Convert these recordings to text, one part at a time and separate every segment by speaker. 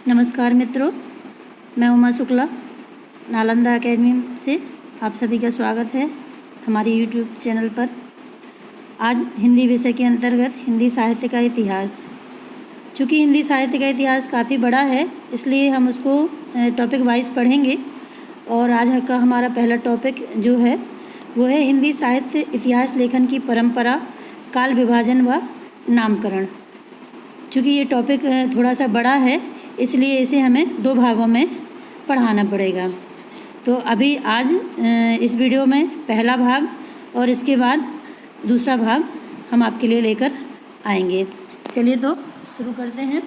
Speaker 1: नमस्कार मित्रों, मैं उमा शुक्ला नालंदा एकेडमी से आप सभी का स्वागत है हमारे यूट्यूब चैनल पर। आज हिंदी विषय के अंतर्गत हिंदी साहित्य का इतिहास। चूँकि हिंदी साहित्य का इतिहास काफ़ी बड़ा है, इसलिए हम उसको टॉपिक वाइज पढ़ेंगे। और आज का हमारा पहला टॉपिक जो है वो है हिंदी साहित्य इतिहास लेखन की परंपरा, काल विभाजन व नामकरण। चूँकि ये टॉपिक थोड़ा सा बड़ा है, इसलिए इसे हमें 2 भागों में पढ़ाना पड़ेगा। तो अभी आज इस वीडियो में पहला भाग और इसके बाद दूसरा भाग हम आपके लिए लेकर आएंगे। चलिए तो शुरू करते हैं।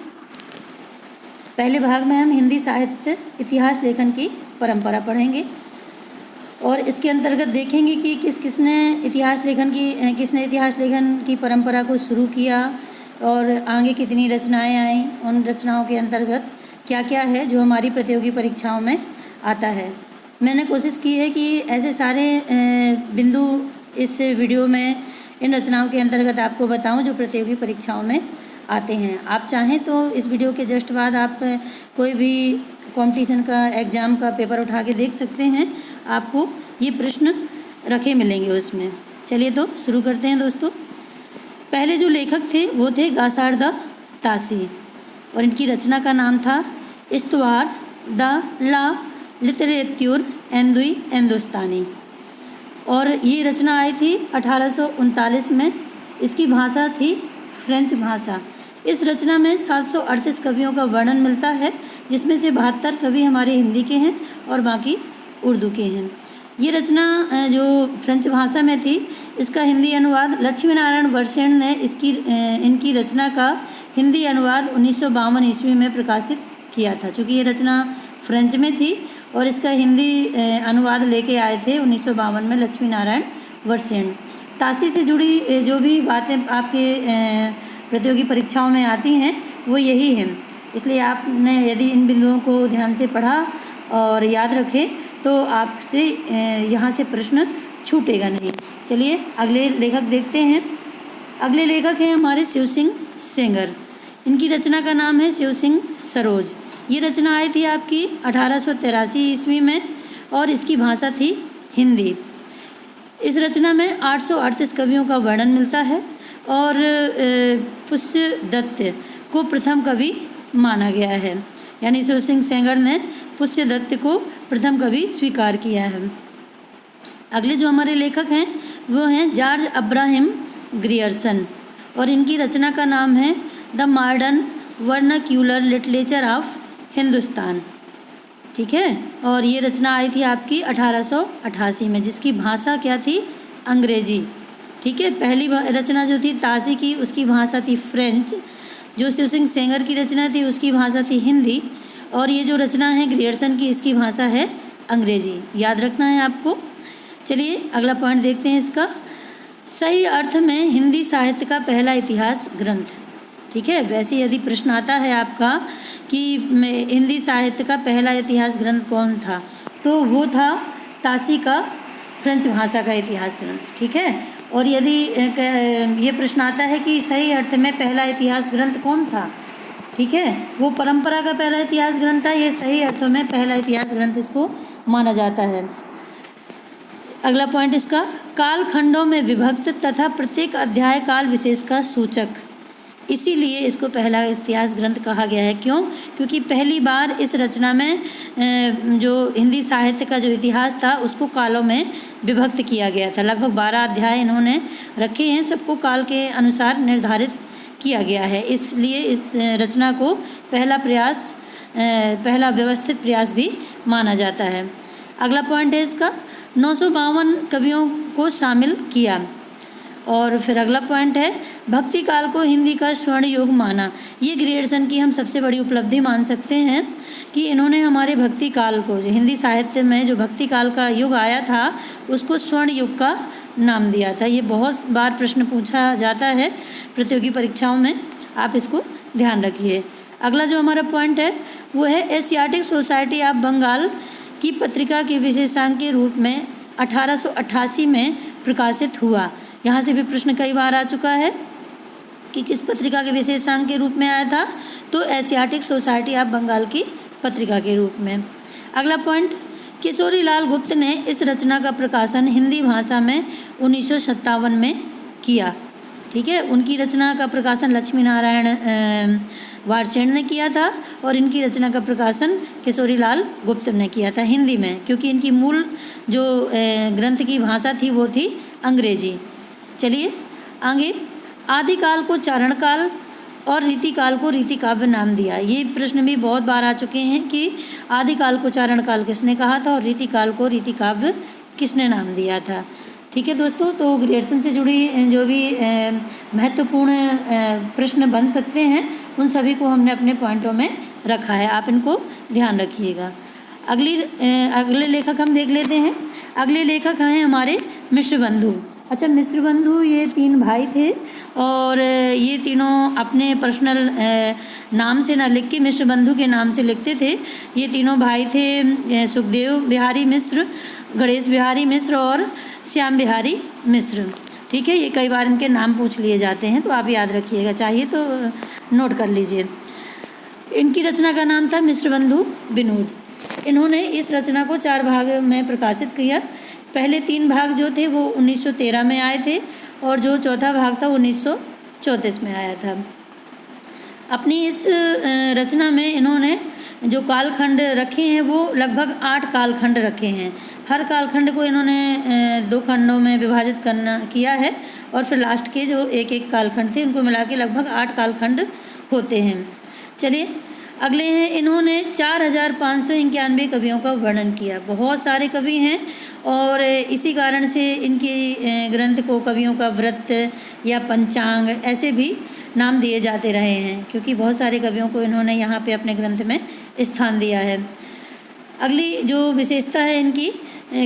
Speaker 1: पहले भाग में हम हिंदी साहित्य इतिहास लेखन की परंपरा पढ़ेंगे और इसके अंतर्गत देखेंगे कि किसने इतिहास लेखन की परंपरा को शुरू किया और आगे कितनी रचनाएं आईं, उन रचनाओं के अंतर्गत क्या क्या है जो हमारी प्रतियोगी परीक्षाओं में आता है। मैंने कोशिश की है कि ऐसे सारे बिंदु इस वीडियो में इन रचनाओं के अंतर्गत आपको बताऊं जो प्रतियोगी परीक्षाओं में आते हैं। आप चाहें तो इस वीडियो के जस्ट बाद आप कोई भी कंपटीशन का एग्ज़ाम का पेपर उठा के देख सकते हैं, आपको ये प्रश्न रखे मिलेंगे उसमें। चलिए तो शुरू करते हैं दोस्तों। पहले जो लेखक थे वो थे गासार्दा तासी और इनकी रचना का नाम था इस्तवार द ला लिटरेत्यूर एंदुई हिंदुस्तानी और ये रचना आई थी 1839 में। इसकी भाषा थी फ्रेंच भाषा। इस रचना में 738 कवियों का वर्णन मिलता है, जिसमें से 72 कवि हमारे हिंदी के हैं और बाकी उर्दू के हैं। ये रचना जो फ्रेंच भाषा में थी, इसका हिंदी अनुवाद लक्ष्मी नारायण वर्षेण ने इनकी रचना का हिंदी अनुवाद 1952 ईस्वी में प्रकाशित किया था। चूँकि ये रचना फ्रेंच में थी और इसका हिंदी अनुवाद लेके आए थे 1952 में लक्ष्मी नारायण वर्षेण। तासी से जुड़ी जो भी बातें आपके प्रतियोगी परीक्षाओं में आती हैं वो यही हैं, इसलिए आपने यदि इन बिंदुओं को ध्यान से पढ़ा और याद रखें तो आपसे यहाँ से प्रश्न छूटेगा नहीं। चलिए अगले लेखक देखते हैं। अगले लेखक हैं हमारे शिव सिंह सेंगर। इनकी रचना का नाम है शिव सिंह सरोज। ये रचना आई थी आपकी 1883 ईस्वी में और इसकी भाषा थी हिंदी। इस रचना में 838 कवियों का वर्णन मिलता है और पुष्य दत्त को प्रथम कवि माना गया है, यानी शिव सिंह सेंगर ने पुष्य दत्त को प्रथम कवि स्वीकार किया है। अगले जो हमारे लेखक हैं वो हैं जॉर्ज अब्राहम ग्रियर्सन और इनकी रचना का नाम है the modern vernacular literature of Hindustan. ठीक है, और ये रचना आई थी आपकी 1888 में, जिसकी भाषा क्या थी? अंग्रेजी। ठीक है, पहली रचना जो थी तासी की, उसकी भाषा थी फ्रेंच। जो शिव सिंह सेंगर की रचना थी उसकी भाषा थी हिंदी और ये जो रचना है ग्रियर्सन की, इसकी भाषा है अंग्रेजी। याद रखना है आपको। चलिए अगला पॉइंट देखते हैं इसका। सही अर्थ में हिंदी साहित्य का पहला इतिहास ग्रंथ। ठीक है, वैसे यदि प्रश्न आता है आपका कि हिंदी साहित्य का पहला इतिहास ग्रंथ कौन था, तो वो था तासी का फ्रेंच भाषा का इतिहास ग्रंथ। ठीक है, और यदि ये प्रश्न आता है कि सही अर्थ में पहला इतिहास ग्रंथ कौन था, ठीक है, वो परंपरा का पहला इतिहास ग्रंथ था। ये सही अर्थों में पहला इतिहास ग्रंथ इसको माना जाता है। अगला पॉइंट इसका, काल खंडों में विभक्त तथा प्रत्येक अध्याय काल विशेष का सूचक, इसीलिए इसको पहला इतिहास ग्रंथ कहा गया है। क्यों? क्योंकि पहली बार इस रचना में जो हिंदी साहित्य का जो इतिहास था उसको कालों में विभक्त किया गया था। लगभग 12 अध्याय इन्होंने रखे हैं, सबको काल के अनुसार निर्धारित किया गया है, इसलिए इस रचना को पहला व्यवस्थित प्रयास भी माना जाता है। अगला पॉइंट है इसका, 952 कवियों को शामिल किया। और फिर अगला पॉइंट है, भक्ति काल को हिंदी का स्वर्ण युग माना। ये ग्रियर्सन की हम सबसे बड़ी उपलब्धि मान सकते हैं कि इन्होंने हमारे भक्ति काल को, जो हिंदी साहित्य में जो भक्ति काल का युग आया था, उसको स्वर्ण युग का नाम दिया था। ये बहुत बार प्रश्न पूछा जाता है प्रतियोगी परीक्षाओं में, आप इसको ध्यान रखिए। अगला जो हमारा पॉइंट है वो है एशियाटिक सोसाइटी ऑफ बंगाल की पत्रिका के विशेषांक के रूप में 1888 में प्रकाशित हुआ। यहाँ से भी प्रश्न कई बार आ चुका है। कि किस पत्रिका के विशेषांक के रूप में आया था, तो एशियाटिक सोसाइटी ऑफ बंगाल की पत्रिका के रूप में। अगला पॉइंट, किशोरीलाल गुप्त ने इस रचना का प्रकाशन हिंदी भाषा में 1957 में किया। ठीक है, उनकी रचना का प्रकाशन लक्ष्मी नारायण वार्षेण ने किया था और इनकी रचना का प्रकाशन किशोरीलाल गुप्त ने किया था हिंदी में, क्योंकि इनकी मूल जो ग्रंथ की भाषा थी वो थी अंग्रेजी। चलिए आगे, आदिकाल को चारण काल और रीतिकाल को रीतिकाव्य नाम दिया। ये प्रश्न भी बहुत बार आ चुके हैं कि आदिकाल को चारण काल किसने कहा था और रीतिकाल को रीतिकाव्य किसने नाम दिया था। ठीक है दोस्तों, तो ग्रेजुएशन से जुड़ी जो भी महत्वपूर्ण प्रश्न बन सकते हैं उन सभी को हमने अपने पॉइंटों में रखा है, आप इनको ध्यान रखिएगा। अगले लेखक हम देख लेते हैं। अगले लेखक हैं हमारे मिश्र बंधु। अच्छा, मिश्र बंधु ये 3 भाई थे और ये तीनों अपने पर्सनल नाम से ना लिख के मिश्र बंधु के नाम से लिखते थे। ये तीनों भाई थे सुखदेव बिहारी मिश्र, गणेश बिहारी मिश्र और श्याम बिहारी मिश्र। ठीक है, ये कई बार इनके नाम पूछ लिए जाते हैं तो आप याद रखिएगा, चाहिए तो नोट कर लीजिए। इनकी रचना का नाम था मिश्र बंधु विनोद। इन्होंने इस रचना को 4 भाग में प्रकाशित किया। पहले 3 भाग जो थे वो 1913 में आए थे और जो चौथा भाग था 1934 में आया था। अपनी इस रचना में इन्होंने जो कालखंड रखे हैं वो लगभग 8 कालखंड रखे हैं। हर कालखंड को इन्होंने 2 खंडों में विभाजित किया है और फिर लास्ट के जो एक कालखंड थे उनको मिला के लगभग 8 कालखंड होते हैं। चलिए अगले हैं, इन्होंने 4591 कवियों का वर्णन किया। बहुत सारे कवि हैं और इसी कारण से इनके ग्रंथ को कवियों का व्रत या पंचांग ऐसे भी नाम दिए जाते रहे हैं, क्योंकि बहुत सारे कवियों को इन्होंने यहाँ पे अपने ग्रंथ में स्थान दिया है। अगली जो विशेषता है इनकी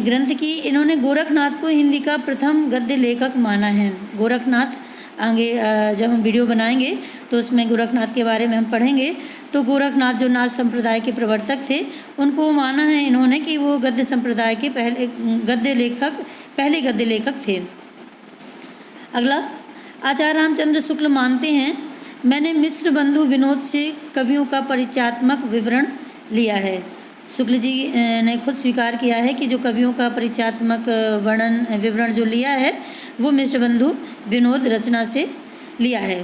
Speaker 1: ग्रंथ की, इन्होंने गोरखनाथ को हिंदी का प्रथम गद्य लेखक माना है। गोरखनाथ आगे जब हम वीडियो बनाएंगे तो उसमें गोरखनाथ के बारे में हम पढ़ेंगे। तो गोरखनाथ जो नाथ संप्रदाय के प्रवर्तक थे उनको माना है इन्होंने कि वो गद्य संप्रदाय के पहले गद्य लेखक थे। अगला, आचार्य रामचंद्र शुक्ल मानते हैं, मैंने मिश्र बंधु विनोद से कवियों का परिचयात्मक विवरण लिया है। शुक्ल जी ने खुद स्वीकार किया है कि जो कवियों का परिचयात्मक विवरण जो लिया है वो मिश्र बंधु विनोद रचना से लिया है।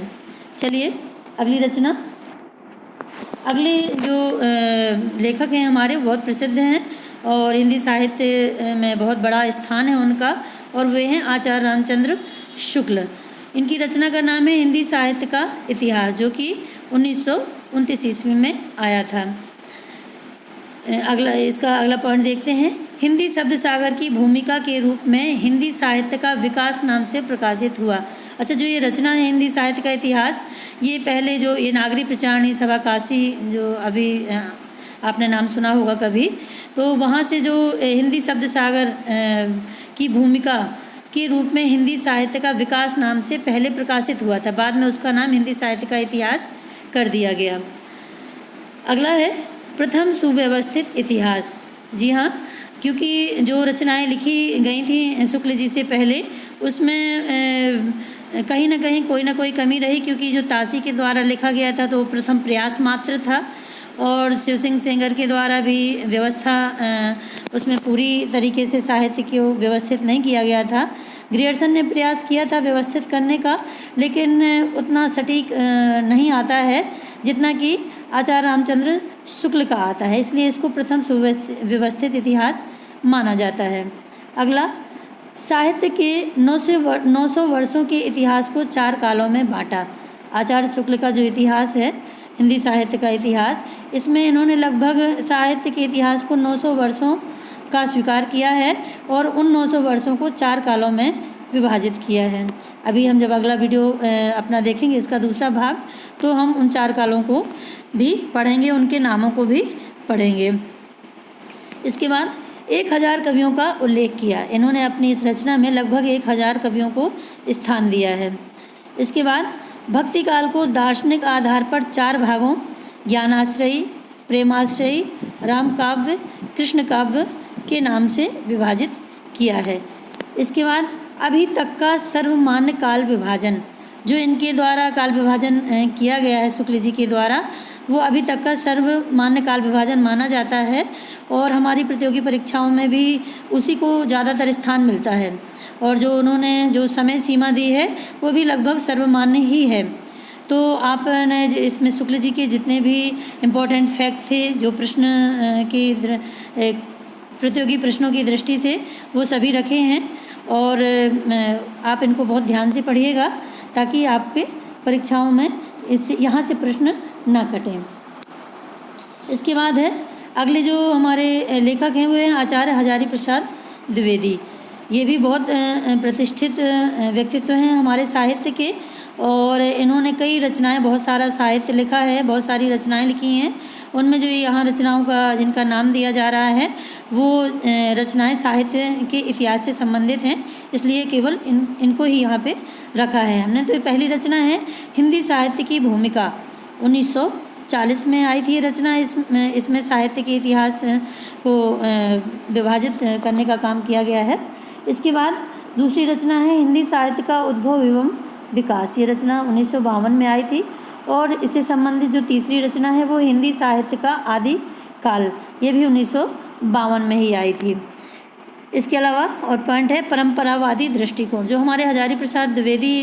Speaker 1: चलिए अगली रचना। अगले जो लेखक हैं हमारे बहुत प्रसिद्ध हैं और हिंदी साहित्य में बहुत बड़ा स्थान है उनका, और वे हैं आचार्य रामचंद्र शुक्ल। इनकी रचना का नाम है हिंदी साहित्य का इतिहास, जो कि 1929 ईस्वी में आया था। इसका अगला पॉइंट देखते हैं। हिंदी शब्द सागर की भूमिका के रूप में हिंदी साहित्य का विकास नाम से प्रकाशित हुआ। अच्छा, जो ये रचना है हिंदी साहित्य का इतिहास, ये पहले जो ये नागरी प्रचारणी सभा काशी जो अभी आपने नाम सुना होगा कभी, तो वहाँ से जो हिंदी शब्द सागर की भूमिका के रूप में हिंदी साहित्य का विकास नाम से पहले प्रकाशित हुआ था। बाद में उसका नाम हिंदी साहित्य का इतिहास कर दिया गया। अगला है प्रथम सुव्यवस्थित इतिहास। जी हाँ, क्योंकि जो रचनाएं लिखी गई थी शुक्ल जी से पहले उसमें कहीं ना कहीं कोई ना कोई कमी रही, क्योंकि जो ताशी के द्वारा लिखा गया था तो प्रथम प्रयास मात्र था और शिव सिंह सेंगर के द्वारा भी व्यवस्था उसमें पूरी तरीके से साहित्य को व्यवस्थित नहीं किया गया था। ग्रियर्सन ने प्रयास किया था व्यवस्थित करने का, लेकिन उतना सटीक नहीं आता है जितना कि आचार्य रामचंद्र शुक्ल का आता है, इसलिए इसको प्रथम सुव्यवस्थित इतिहास माना जाता है। अगला, साहित्य के 900 वर्षों के इतिहास को 4 कालों में बांटा। आचार्य शुक्ल का जो इतिहास है हिंदी साहित्य का इतिहास, इसमें इन्होंने लगभग साहित्य के इतिहास को 900 वर्षों का स्वीकार किया है और उन 900 वर्षों को 4 कालों में विभाजित किया है। अभी हम जब अगला वीडियो अपना देखेंगे इसका दूसरा भाग, तो हम उन 4 कालों को भी पढ़ेंगे, उनके नामों को भी पढ़ेंगे। इसके बाद 1000 कवियों का उल्लेख किया। इन्होंने अपनी इस रचना में लगभग 1000 कवियों को स्थान दिया है। इसके बाद भक्ति काल को दार्शनिक आधार पर 4 भागों ज्ञानाश्रयी, प्रेमाश्रयी, राम काव्य, कृष्ण काव्य के नाम से विभाजित किया है। इसके बाद अभी तक का सर्वमान्य काल विभाजन जो इनके द्वारा काल विभाजन किया गया है शुक्ल जी के द्वारा, वो अभी तक का सर्वमान्य काल विभाजन माना जाता है और हमारी प्रतियोगी परीक्षाओं में भी उसी को ज़्यादातर स्थान मिलता है। और जो उन्होंने जो समय सीमा दी है वो भी लगभग सर्वमान्य ही है। तो आपने इसमें शुक्ल जी के जितने भी इम्पोर्टेंट फैक्ट थे जो प्रश्न प्रतियोगी प्रश्नों की दृष्टि से, वो सभी रखे हैं और आप इनको बहुत ध्यान से पढ़िएगा ताकि आपके परीक्षाओं में इससे यहाँ से प्रश्न ना कटें। इसके बाद है अगले जो हमारे लेखक हैं वो हैं आचार्य हजारी प्रसाद द्विवेदी। ये भी बहुत प्रतिष्ठित व्यक्तित्व हैं हमारे साहित्य के और इन्होंने कई रचनाएं, बहुत सारा साहित्य लिखा है, बहुत सारी रचनाएं लिखी हैं। उनमें जो यहाँ रचनाओं का जिनका नाम दिया जा रहा है वो रचनाएं साहित्य के इतिहास से संबंधित हैं, इसलिए केवल इनको ही यहाँ पे रखा है हमने। तो पहली रचना है हिंदी साहित्य की भूमिका, 1940 में आई थी ये रचना। इसमें साहित्य के इतिहास को विभाजित करने का काम किया गया है। इसके बाद दूसरी रचना है हिंदी साहित्य का उद्भव एवं विकास, ये रचना 1952 में आई थी। और इससे संबंधित जो तीसरी रचना है वो हिंदी साहित्य का आदि काल, ये भी 1952 में ही आई थी। इसके अलावा और पॉइंट है परंपरावादी दृष्टिकोण। जो हमारे हजारी प्रसाद द्विवेदी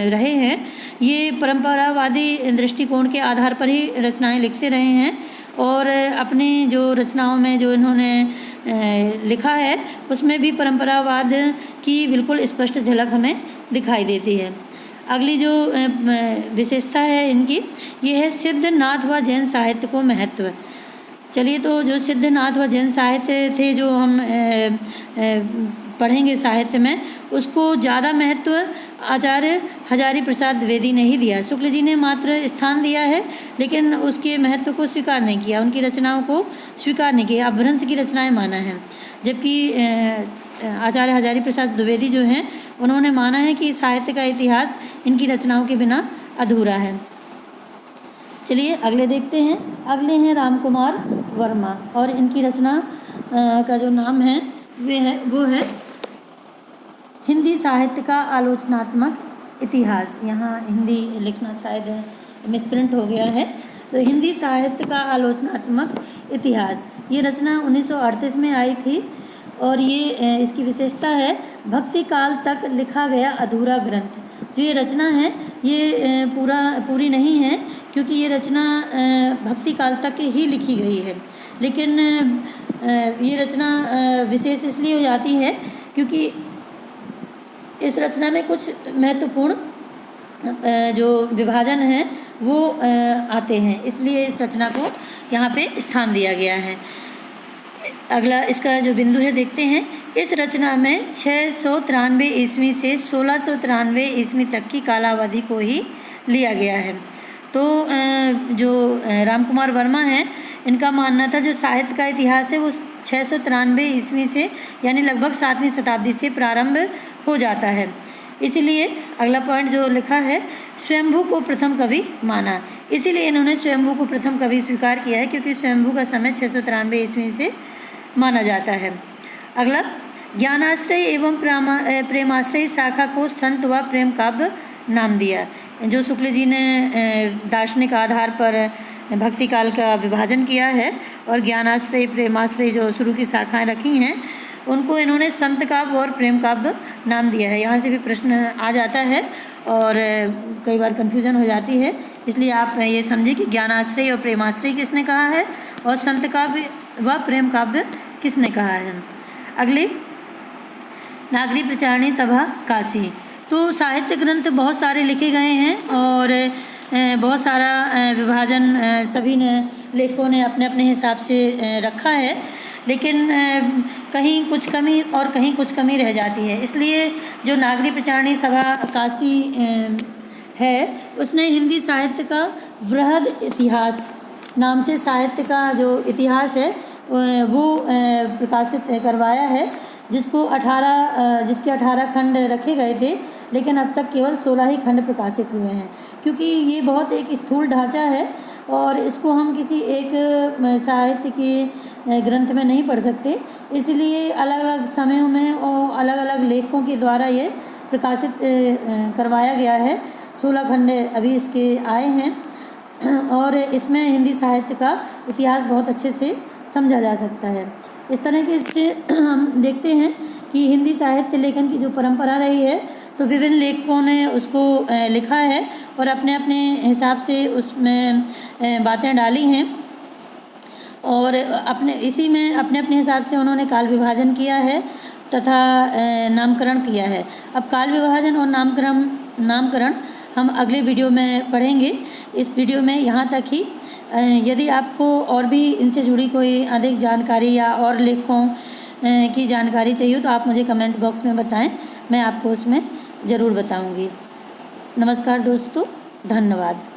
Speaker 1: रहे हैं ये परंपरावादी दृष्टिकोण के आधार पर ही रचनाएं लिखते रहे हैं और अपनी जो रचनाओं में जो इन्होंने लिखा है उसमें भी परंपरावाद की बिल्कुल स्पष्ट झलक हमें दिखाई देती है। अगली जो विशेषता है इनकी ये है सिद्धनाथ व जैन साहित्य को महत्व। चलिए, तो जो सिद्धनाथ व जैन साहित्य थे जो हम पढ़ेंगे साहित्य में, उसको ज़्यादा महत्व आचार्य हजारी प्रसाद द्विवेदी ने ही दिया। शुक्ल जी ने मात्र स्थान दिया है लेकिन उसके महत्व को स्वीकार नहीं किया, उनकी रचनाओं को स्वीकार नहीं किया, अपभ्रंश की रचनाएं माना है। जबकि आचार्य हजारी प्रसाद द्विवेदी जो हैं उन्होंने माना है कि साहित्य का इतिहास इनकी रचनाओं के बिना अधूरा है। चलिए अगले देखते हैं। अगले हैं रामकुमार वर्मा और इनकी रचना का जो नाम है वो है हिंदी साहित्य का आलोचनात्मक इतिहास। यहाँ हिंदी लिखना शायद मिसप्रिंट हो गया है, तो हिंदी साहित्य का आलोचनात्मक इतिहास, ये रचना 1938 में आई थी और ये इसकी विशेषता है भक्ति काल तक लिखा गया अधूरा ग्रंथ। जो ये रचना है ये पूरी नहीं है क्योंकि ये रचना भक्ति काल तक ही लिखी गई है, लेकिन ये रचना विशेष इसलिए हो जाती है क्योंकि इस रचना में कुछ महत्वपूर्ण जो विभाजन है वो आते हैं, इसलिए इस रचना को यहाँ पे स्थान दिया गया है। अगला इसका जो बिंदु है देखते हैं। इस रचना में 693 ईस्वी से 1693 ईस्वी तक की कालावधि को ही लिया गया है। तो जो रामकुमार वर्मा हैं इनका मानना था जो साहित्य का इतिहास है वो 693 ईस्वी से यानी लगभग 7वीं शताब्दी से प्रारंभ हो जाता है। इसलिए अगला पॉइंट जो लिखा है स्वयंभू को प्रथम कवि माना, इसीलिए इन्होंने स्वयंभू को प्रथम कवि स्वीकार किया है क्योंकि स्वयंभू का समय 693 ईस्वी से माना जाता है। अगला ज्ञानाश्रय एवं प्रेमाश्रय शाखा को संत व प्रेम काव्य नाम दिया। जो शुक्ल जी ने दार्शनिक आधार पर भक्ति काल का विभाजन किया है और ज्ञानाश्रय प्रेमाश्रय जो शुरू की शाखाएं रखी हैं उनको इन्होंने संत काव्य और प्रेम काव्य नाम दिया है। यहाँ से भी प्रश्न आ जाता है और कई बार कन्फ्यूजन हो जाती है, इसलिए आप ये समझिए कि ज्ञानाश्रय और प्रेमाश्रय किसने कहा है और संत काव्य व प्रेम काव्य किसने कहा है। अगले नागरी प्रचारणी सभा काशी। तो साहित्य ग्रंथ बहुत सारे लिखे गए हैं और बहुत सारा विभाजन सभी ने लेखकों ने अपने अपने हिसाब से रखा है, लेकिन कहीं कुछ कमी और कहीं कुछ कमी रह जाती है। इसलिए जो नागरी प्रचारणी सभा काशी है उसने हिंदी साहित्य का वृहद इतिहास नाम से साहित्य का जो इतिहास है वो प्रकाशित करवाया है, जिसके 18 खंड रखे गए थे, लेकिन अब तक केवल 16 ही खंड प्रकाशित हुए हैं। क्योंकि ये बहुत एक स्थूल ढांचा है और इसको हम किसी एक साहित्य के ग्रंथ में नहीं पढ़ सकते, इसलिए अलग अलग समयों में और अलग अलग लेखकों के द्वारा ये प्रकाशित करवाया गया है 16 खंड अभी इसके आए हैं और इसमें हिंदी साहित्य का इतिहास बहुत अच्छे से समझा जा सकता है। इस तरह के से हम देखते हैं कि हिंदी साहित्य लेखन की जो परंपरा रही है, तो विभिन्न लेखकों ने उसको लिखा है और अपने अपने हिसाब से उसमें बातें डाली हैं और अपने इसी में अपने अपने हिसाब से उन्होंने काल विभाजन किया है तथा नामकरण किया है। अब काल विभाजन और नामकरण हम अगले वीडियो में पढ़ेंगे। इस वीडियो में यहाँ तक ही। यदि आपको और भी इनसे जुड़ी कोई अधिक जानकारी या और लेखकों की जानकारी चाहिए तो आप मुझे कमेंट बॉक्स में बताएं, मैं आपको उसमें ज़रूर बताऊंगी। नमस्कार दोस्तों, धन्यवाद।